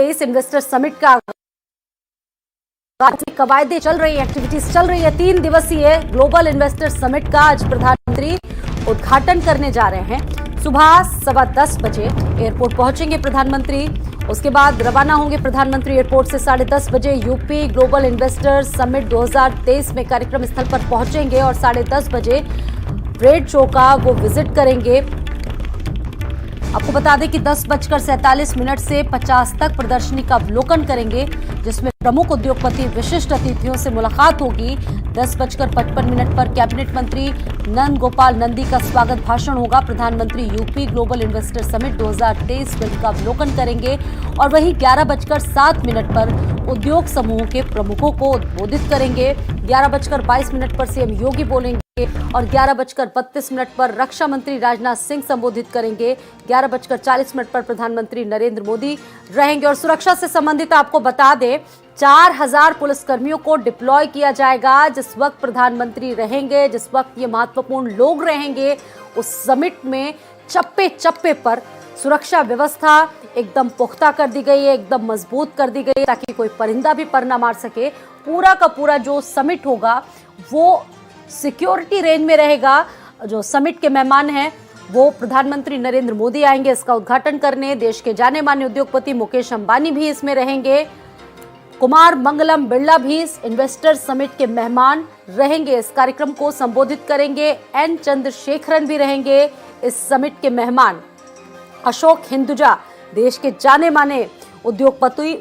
2023 investor summit का कवायदे चल रही है, एक्टिविटीज चल रही है। 3 दिवसीय ग्लोबल इन्वेस्टर समिट का आज प्रधानमंत्री उद्घाटन करने जा रहे हैं। सुबह 10:15 बजे एयरपोर्ट पहुंचेंगे प्रधानमंत्री। उसके बाद रवाना होंगे प्रधानमंत्री एयरपोर्ट से 10:30 बजे यूपी ग्लोबल इन्वेस्टर समिट 2023 में कार्यक्रम स्थल पर पहुंचेंगे और 10:30 बजे ट्रेड शो का वो विजिट करेंगे। आपको बता दें कि 10:47 से 50 तक प्रदर्शनी का अवलोकन करेंगे, जिसमें प्रमुख उद्योगपति विशिष्ट अतिथियों से मुलाकात होगी। 10:55 पर कैबिनेट मंत्री नंद गोपाल नंदी का स्वागत भाषण होगा। प्रधानमंत्री यूपी ग्लोबल इन्वेस्टर समिट 2023 में का अवलोकन करेंगे और वहीं 11:07 पर उद्योग समूह के प्रमुखों को उद्बोधित करेंगे। 11:22 पर सीएम योगी बोलेंगे और 11:32 पर रक्षा मंत्री राजनाथ सिंह संबोधित करेंगे। 11:40 पर प्रधानमंत्री नरेंद्र मोदी रहेंगे। और सुरक्षा से संबंधित आपको बता दें, 4000 पुलिसकर्मियों को डिप्लॉय किया जाएगा। जिस वक्त प्रधानमंत्री रहेंगे, जिस वक्त ये महत्वपूर्ण लोग रहेंगे, उस समिट में चप्पे चप्पे पर सुरक्षा व्यवस्था एकदम पुख्ता कर दी गई है, एकदम मजबूत कर दी गई है, ताकि कोई परिंदा भी पर ना मार सके। पूरा का पूरा जो समिट होगा वो सिक्योरिटी रेंज में रहेगा। जो समिट के मेहमान हैं वो प्रधानमंत्री नरेंद्र मोदी आएंगे इसका उद्घाटन करने। देश के जाने माने उद्योगपति मुकेश अंबानी भी इसमें रहेंगे। कुमार मंगलम बिरला भी इस इन्वेस्टर समिट के मेहमान रहेंगे, इस कार्यक्रम को संबोधित करेंगे। एन चंद्रशेखरन भी रहेंगे इस समिट के मेहमान। अशोक हिंदुजा, देश के जाने माने उद्योगपति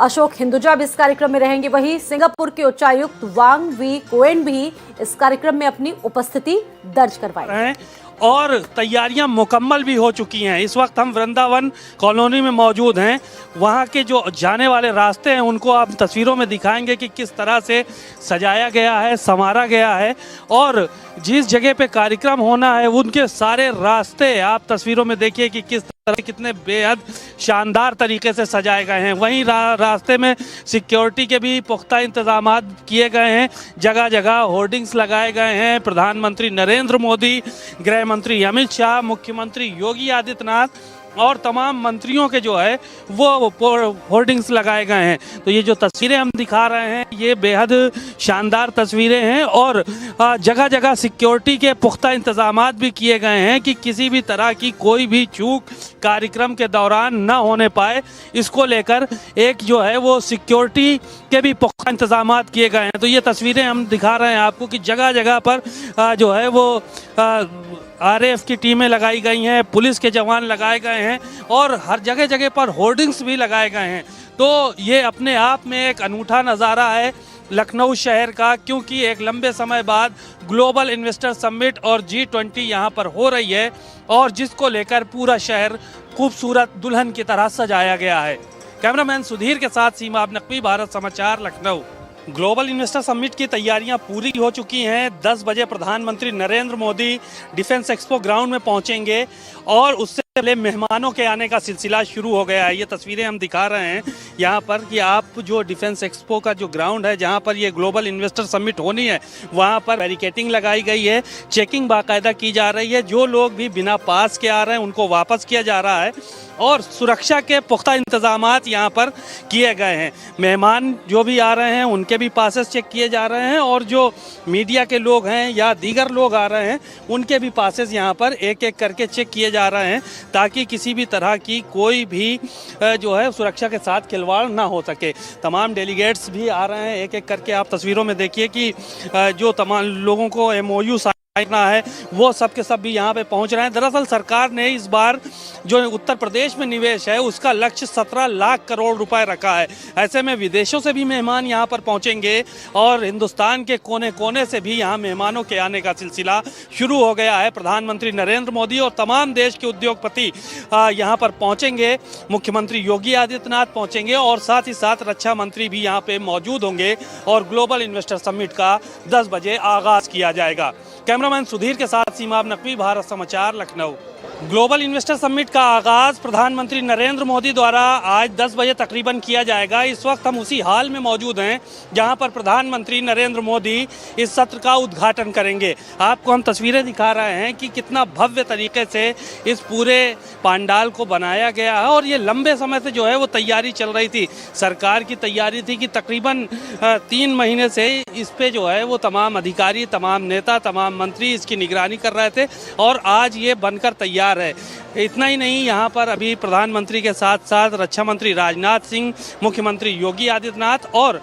अशोक हिंदुजा भी इस कार्यक्रम में रहेंगे। वहीं सिंगापुर के उच्चायुक्त वांग वी कोएन भी इस कार्यक्रम में अपनी उपस्थिति दर्ज करवाएंगे। और तैयारियां मुकम्मल भी हो चुकी हैं। इस वक्त हम वृंदावन कॉलोनी में मौजूद हैं। वहां के जो जाने वाले रास्ते हैं उनको आप तस्वीरों में दिखाएंगे कि किस तरह से सजाया गया है, संवारा गया है और जिस जगह पे कार्यक्रम होना है उनके सारे रास्ते आप तस्वीरों में देखिए कि किस तरह कितने बेहद शानदार तरीके से सजाए गए हैं। वहीं रास्ते में सिक्योरिटी के भी पुख्ता इंतजाम किए गए हैं। जगह जगह होर्डिंग्स लगाए गए हैं। प्रधानमंत्री नरेंद्र मोदी, गृह मंत्री अमित शाह, मुख्यमंत्री योगी आदित्यनाथ और तमाम मंत्रियों के जो है वो होर्डिंग्स लगाए गए हैं। तो ये जो तस्वीरें हम दिखा रहे हैं ये बेहद शानदार तस्वीरें हैं और जगह जगह सिक्योरिटी के पुख्ता इंतजामात भी किए गए हैं कि किसी भी तरह की कोई भी चूक कार्यक्रम के दौरान न होने पाए। इसको लेकर एक जो है वो सिक्योरिटी के भी पुख्ता इंतजामात किए गए हैं। तो ये तस्वीरें हम दिखा रहे हैं आपको कि जगह जगह पर जो है वो आरएएफ की टीमें लगाई गई हैं, पुलिस के जवान लगाए गए हैं और हर जगह जगह पर होर्डिंग्स भी लगाए गए हैं। तो ये अपने आप में एक अनूठा नज़ारा है लखनऊ शहर का, क्योंकि एक लंबे समय बाद ग्लोबल इन्वेस्टर समिट और G20 यहाँ पर हो रही है और जिसको लेकर पूरा शहर खूबसूरत दुल्हन की तरह सजाया गया है। कैमरामैन सुधीर के साथ सीमा नकवी, भारत समाचार, लखनऊ। ग्लोबल इन्वेस्टर समिट की तैयारियां पूरी हो चुकी हैं। 10 बजे प्रधानमंत्री Narendra Modi defence expo ground में पहुंचेंगे और उससे पहले मेहमानों के आने का सिलसिला शुरू हो गया है। ये तस्वीरें हम दिखा रहे हैं यहाँ पर कि आप जो डिफेंस एक्सपो का जो ग्राउंड है जहाँ पर ये ग्लोबल इन्वेस्टर समिट होनी है वहाँ पर बैरिकेटिंग लगाई गई है, चेकिंग बाकायदा की जा रही है। जो लोग भी बिना पास के आ रहे हैं उनको वापस किया जा रहा है और सुरक्षा के पुख्ता इंतजामात यहाँ पर किए गए हैं। मेहमान जो भी आ रहे हैं उनके भी पासेस चेक किए जा रहे हैं और जो मीडिया के लोग हैं या दीगर लोग आ रहे हैं उनके भी पासेस यहाँ पर एक एक करके चेक किए जा रहे हैं ताकि किसी भी तरह की कोई भी जो है सुरक्षा के साथ खिलवाड़ ना हो सके। तमाम डेलीगेट्स भी आ रहे हैं एक एक करके। आप तस्वीरों में देखिए कि जो तमाम लोगों को MOU है वो सब के सब भी यहाँ पे पहुँच रहे हैं। दरअसल सरकार ने इस बार जो उत्तर प्रदेश में निवेश है उसका लक्ष्य 17 लाख करोड़ रुपए रखा है। ऐसे में विदेशों से भी मेहमान यहाँ पर पहुँचेंगे और हिंदुस्तान के कोने कोने से भी यहाँ मेहमानों के आने का सिलसिला शुरू हो गया है। प्रधानमंत्री नरेंद्र मोदी और तमाम देश के उद्योगपति यहाँ पर पहुँचेंगे। मुख्यमंत्री योगी आदित्यनाथ पहुँचेंगे और साथ ही साथ रक्षा मंत्री भी यहाँ पे मौजूद होंगे और ग्लोबल इन्वेस्टर समिट का 10 बजे आगाज किया जाएगा। कैमरामैन सुधीर के साथ सीमा नकवी, भारत समाचार, लखनऊ। ग्लोबल इन्वेस्टर समिट का आगाज प्रधानमंत्री नरेंद्र मोदी द्वारा आज 10 बजे तकरीबन किया जाएगा। इस वक्त हम उसी हाल में मौजूद हैं जहां पर प्रधानमंत्री नरेंद्र मोदी इस सत्र का उद्घाटन करेंगे। आपको हम तस्वीरें दिखा रहे हैं कि कितना भव्य तरीके से इस पूरे पंडाल को बनाया गया है और ये लंबे समय से जो है वो तैयारी चल रही थी। सरकार की तैयारी थी कि तकरीबन 3 महीने से इस पे जो है वो तमाम अधिकारी, तमाम नेता, तमाम मंत्री इसकी निगरानी कर रहे थे और आज ये बनकर तैयार है। इतना ही नहीं, यहाँ पर अभी प्रधानमंत्री के साथ साथ रक्षा मंत्री राजनाथ सिंह, मुख्यमंत्री योगी आदित्यनाथ और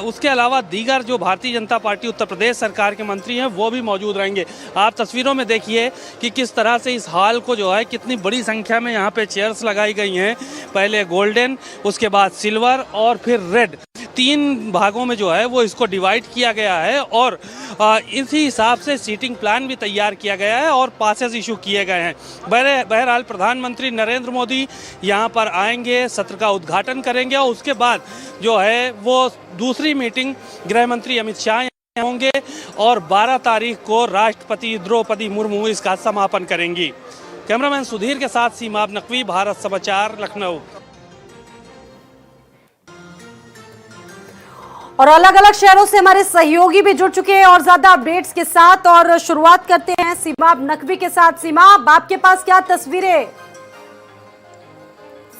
उसके अलावा दीगर जो भारतीय जनता पार्टी उत्तर प्रदेश सरकार के मंत्री हैं वो भी मौजूद रहेंगे। आप तस्वीरों में देखिए कि किस तरह से इस हॉल को जो है कितनी बड़ी संख्या में यहाँ पे चेयर्स लगाई गई हैं। पहले गोल्डन, उसके बाद सिल्वर और फिर रेड, 3 भागों में जो है वो इसको डिवाइड किया गया है और इसी हिसाब से सीटिंग प्लान भी तैयार किया गया है और पासेस इशू किए गए हैं। बहरहाल प्रधानमंत्री नरेंद्र मोदी यहाँ पर आएंगे, सत्र का उद्घाटन करेंगे और उसके बाद जो है वो दूसरी मीटिंग गृह मंत्री अमित शाह होंगे और 12 तारीख को राष्ट्रपति द्रौपदी मुर्मू इसका समापन करेंगी। कैमरामैन सुधीर के साथ सीमाब नकवी, भारत समाचार, लखनऊ। और अलग अलग शहरों से हमारे सहयोगी भी जुड़ चुके हैं और ज्यादा अपडेट्स के साथ, और शुरुआत करते हैं सीमाब नकवी के साथ। सीमाब, आपके पास क्या तस्वीरें?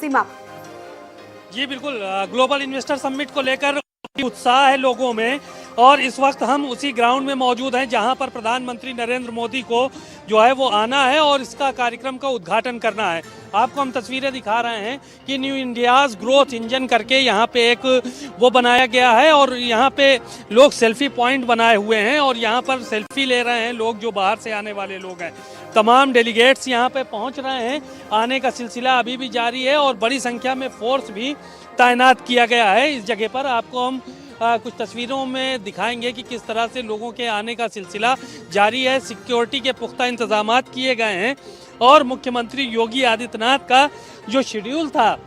सीमाब जी बिल्कुल, ग्लोबल इन्वेस्टर समिट को लेकर उत्साह है लोगों में और इस वक्त हम उसी ग्राउंड में मौजूद हैं जहां पर प्रधानमंत्री नरेंद्र मोदी को जो है वो आना है और इसका कार्यक्रम का उद्घाटन करना है। आपको हम तस्वीरें दिखा रहे हैं कि न्यू इंडियाज ग्रोथ इंजन करके यहाँ पे एक वो बनाया गया है और यहाँ पे लोग सेल्फी पॉइंट बनाए हुए हैं और यहाँ पर सेल्फी ले रहे हैं लोग जो बाहर से आने वाले लोग हैं। तमाम डेलीगेट्स यहाँ पे पहुँच रहे हैं। आने का सिलसिला अभी भी जारी है और बड़ी संख्या में फोर्स भी तैनात किया गया है इस जगह पर। आपको हम कुछ तस्वीरों में दिखाएंगे कि किस तरह से लोगों के आने का सिलसिला जारी है। सिक्योरिटी के पुख्ता इंतजामात किए गए हैं और मुख्यमंत्री योगी आदित्यनाथ का जो शेड्यूल था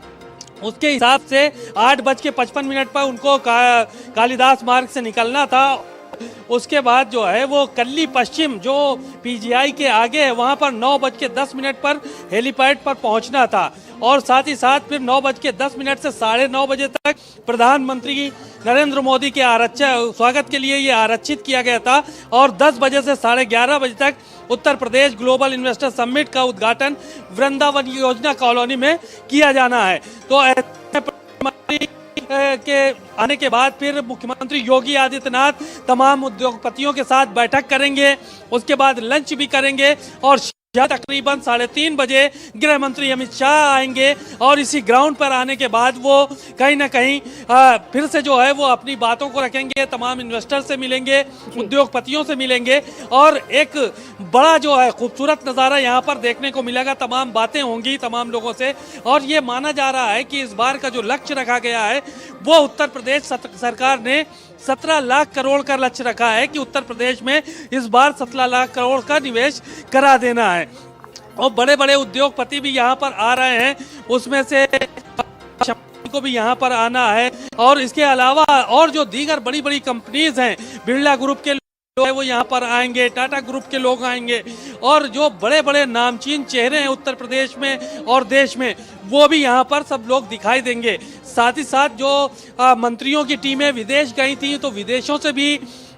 उसके हिसाब से 8:55 पर उनको कालिदास मार्ग से निकलना था। उसके बाद जो है वो कल्ली पश्चिम जो पीजीआई के आगे है वहां पर 9:10 पर हेलीपैड पर पहुंचना था और साथ ही साथ फिर 9:10 से 9:30 बजे तक प्रधानमंत्री नरेंद्र मोदी के स्वागत के लिए ये आरक्षित किया गया था और 10 बजे से 11:30 बजे तक Uttar Pradesh global investor summit का उद्घाटन वृंदावन योजना कॉलोनी में किया जाना है। तो के आने के बाद फिर मुख्यमंत्री योगी आदित्यनाथ तमाम उद्योगपतियों के साथ बैठक करेंगे, उसके बाद लंच भी करेंगे और तकरीबन 3:30 बजे गृह मंत्री अमित शाह आएंगे और इसी ग्राउंड पर आने के बाद वो कहीं ना कहीं फिर से जो है वो अपनी बातों को रखेंगे, तमाम इन्वेस्टर से मिलेंगे, उद्योगपतियों से मिलेंगे और एक बड़ा जो है खूबसूरत नज़ारा यहाँ पर देखने को मिलेगा। तमाम बातें होंगी तमाम लोगों से और ये माना जा रहा है कि इस बार का जो लक्ष्य रखा गया है वो उत्तर प्रदेश सरकार ने 17 लाख करोड़ का लक्ष्य रखा है कि उत्तर प्रदेश में इस बार 17 लाख करोड़ का निवेश करा देना है और बड़े बड़े उद्योगपति भी यहाँ पर आ रहे हैं, उसमें से को भी यहाँ पर आना है और इसके अलावा और जो दीगर बड़ी बड़ी कंपनीज हैं, बिरला ग्रुप के लोग वो यहाँ पर आएंगे, टाटा ग्रुप के लोग आएंगे और जो बड़े बड़े नामचीन चेहरे हैं उत्तर प्रदेश में और देश में वो भी यहाँ पर सब लोग दिखाई देंगे। साथ ही साथ जो मंत्रियों की टीमें विदेश गई थी तो विदेशों से भी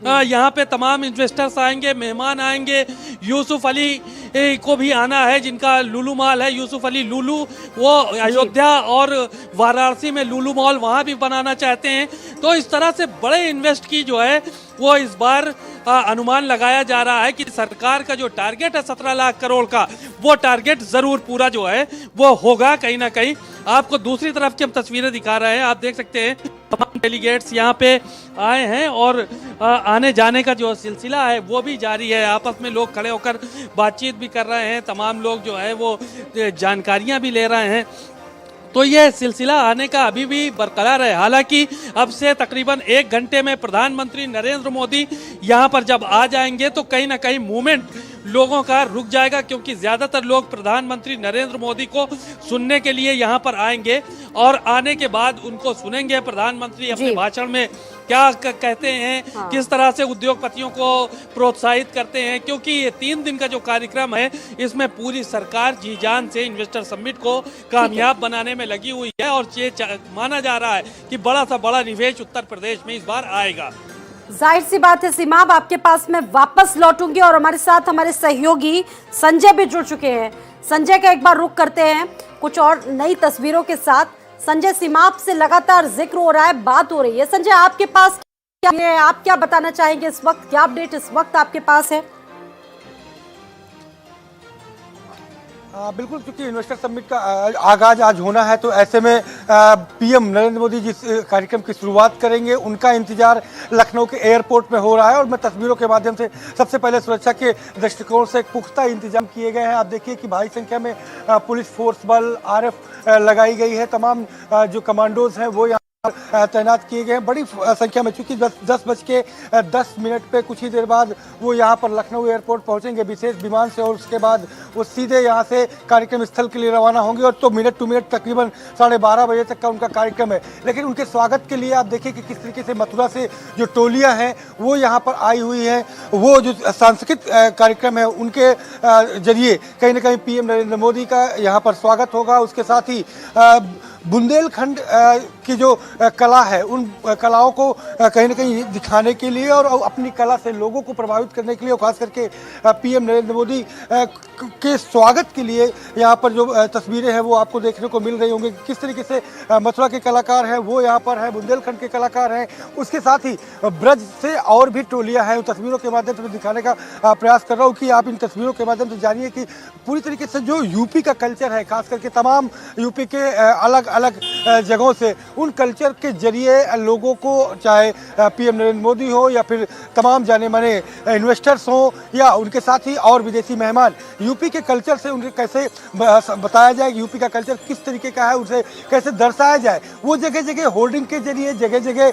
यहाँ पे तमाम इन्वेस्टर्स आएंगे, मेहमान आएंगे। यूसुफ अली को भी आना है जिनका लुलु मॉल है, यूसुफ अली लुलु, वो अयोध्या और वाराणसी में लुलु मॉल वहाँ भी बनाना चाहते हैं। तो इस तरह से बड़े इन्वेस्ट की जो है वो इस बार अनुमान लगाया जा रहा है कि सरकार का जो टारगेट है 17 लाख करोड़ का वो टारगेट जरूर पूरा जो है वो होगा कहीं ना कहीं। आपको दूसरी तरफ की हम तस्वीरें दिखा रहे हैं, आप देख सकते हैं तमाम डेलीगेट्स यहाँ पे आए हैं और आने जाने का जो सिलसिला है वो भी जारी है। आपस में लोग खड़े होकर बातचीत भी कर रहे हैं, तमाम लोग जो है वो जानकारियाँ भी ले रहे हैं। तो यह सिलसिला आने का अभी भी बरकरार है। हालांकि अब से तकरीबन 1 घंटे में प्रधानमंत्री नरेंद्र मोदी यहाँ पर जब आ जाएंगे तो कहीं ना कहीं मूवमेंट लोगों का रुक जाएगा क्योंकि ज़्यादातर लोग प्रधानमंत्री नरेंद्र मोदी को सुनने के लिए यहाँ पर आएंगे और आने के बाद उनको सुनेंगे। प्रधानमंत्री अपने भाषण में क्या कहते हैं, हाँ। किस तरह से उद्योगपतियों को प्रोत्साहित करते हैं, क्योंकि ये 3 दिन का जो कार्यक्रम है इसमें पूरी सरकार जी जान से इन्वेस्टर समिट को कामयाब बनाने में लगी हुई है और ये माना जा रहा है कि बड़ा सा बड़ा निवेश उत्तर प्रदेश में इस बार आएगा। जाहिर सी बात है सीमा, अब आपके पास मैं वापस लौटूंगी और हमारे साथ हमारे सहयोगी संजय भी जुड़ चुके हैं। संजय का एक बार रुख करते हैं कुछ और नई तस्वीरों के साथ। संजय, सीमा आपसे लगातार जिक्र हो रहा है, बात हो रही है। संजय, आपके पास क्या है, आप क्या बताना चाहेंगे इस वक्त, क्या अपडेट इस वक्त आपके पास है? बिल्कुल, क्योंकि इन्वेस्टर समिट का आगाज आज होना है, तो ऐसे में पीएम नरेंद्र मोदी जिस कार्यक्रम की शुरुआत करेंगे उनका इंतजार लखनऊ के एयरपोर्ट में हो रहा है। और मैं तस्वीरों के माध्यम से सबसे पहले सुरक्षा के दृष्टिकोण से पुख्ता इंतजाम किए गए हैं। आप देखिए कि भारी संख्या में पुलिस फोर्स बल आरएफ लगाई गई है। तमाम जो कमांडोज हैं वो यहाँ तैनात किए गए हैं बड़ी संख्या में, चूंकि 10:10 पे कुछ ही देर बाद वो यहाँ पर लखनऊ एयरपोर्ट पहुंचेंगे विशेष विमान से, और उसके बाद वो सीधे यहाँ से कार्यक्रम स्थल के लिए रवाना होंगे। और तो मिनट टू मिनट तकरीबन 12:30 बजे तक का उनका कार्यक्रम है। लेकिन उनके स्वागत के लिए आप देखिए कि किस तरीके से मथुरा से जो टोलियां हैं वो यहाँ पर आई हुई हैं। वो जो सांस्कृतिक कार्यक्रम है उनके जरिए कहीं ना कहीं पीएम नरेंद्र मोदी का यहाँ पर स्वागत होगा। उसके साथ ही बुंदेलखंड की जो कला है उन कलाओं को कहीं ना कहीं दिखाने के लिए और अपनी कला से लोगों को प्रभावित करने के लिए, और खास करके पीएम नरेंद्र मोदी के स्वागत के लिए यहाँ पर जो तस्वीरें हैं वो आपको देखने को मिल रही होंगी। किस तरीके से मथुरा के कलाकार हैं वो यहाँ पर हैं, बुंदेलखंड के कलाकार हैं, उसके साथ ही ब्रज से और भी टोलियाँ हैं। उन तस्वीरों के माध्यम से दिखाने का प्रयास कर रहा हूँ कि आप इन तस्वीरों के माध्यम से जानिए कि पूरी तरीके से जो यूपी का कल्चर है, खास करके तमाम यूपी के अलग अलग जगहों से उन कल्चर के जरिए लोगों को, चाहे पीएम नरेंद्र मोदी हो या फिर तमाम जाने माने इन्वेस्टर्स हो या उनके साथ ही और विदेशी मेहमान, यूपी के कल्चर से उन्हें कैसे बताया जाए, यूपी का कल्चर किस तरीके का है उसे कैसे दर्शाया जाए। वो जगह जगह होर्डिंग के जरिए, जगह जगह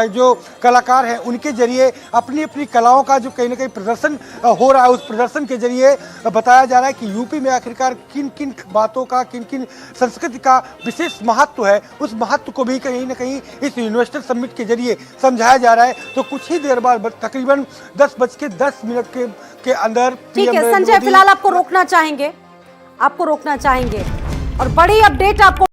जो कलाकार हैं उनके जरिए अपनी अपनी कलाओं का जो कहीं ना कहीं प्रदर्शन हो रहा है, उस प्रदर्शन के जरिए बताया जा रहा है कि यूपी में आखिरकार किन किन बातों का, किन किन संस्कृति का विशेष महत्व है। उस महत्व को भी कहीं ना कहीं इस इन्वेस्टर समिट के जरिए समझाया जा रहा है। तो कुछ ही देर बाद तकरीबन 10:10 के अंदर ठीक है संजय, फिलहाल आपको रोकना चाहेंगे और बड़ी अपडेट आपको